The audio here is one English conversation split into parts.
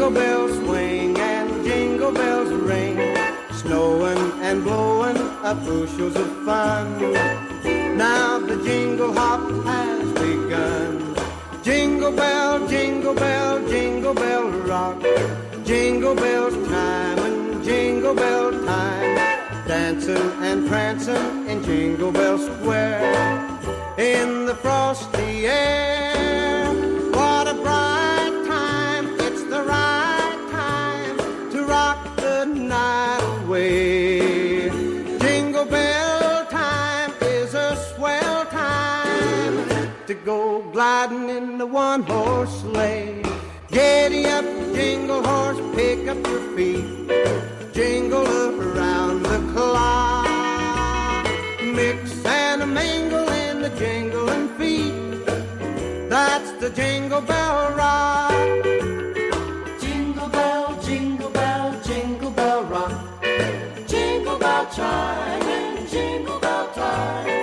Jingle bells swing and jingle bells ring, snowing and blowing up bushels of fun. Now the jingle hop has begun. Jingle bell, jingle bell, jingle bell rock. Jingle bells chime and jingle bell time, dancing and prancing in Jingle Bell Square. In the frosty air, what a bright time, it's the right time to rock the night away. Jingle bell time is a swell time to go gliding in the one-horse sleigh. Giddy up, jingle horse, pick up your feet, jingle around the clock. Mix and a mingle in the jingling feet, that's the Jingle Bell Rock. Jingle bell, jingle bell, jingle bell rock. Jingle bell chime and jingle bell time,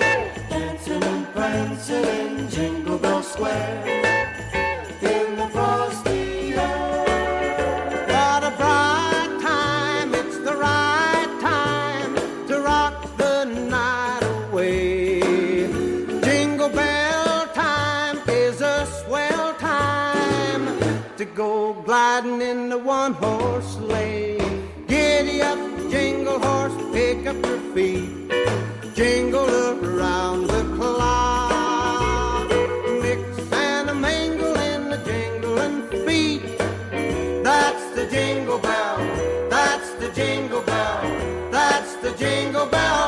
dancing and prancing in Jingle Bell Square. In the frosty air, What a bright time, it's the right time to rock the night away. Jingle bell time is a swell time to go gliding in the one-horse sleigh. Giddy up, jingle horse, pick up your feet, jingle around the clock. Mix and a mingle in the jingling feet, that's the jingle bell, that's the jingle bell, that's the jingle bell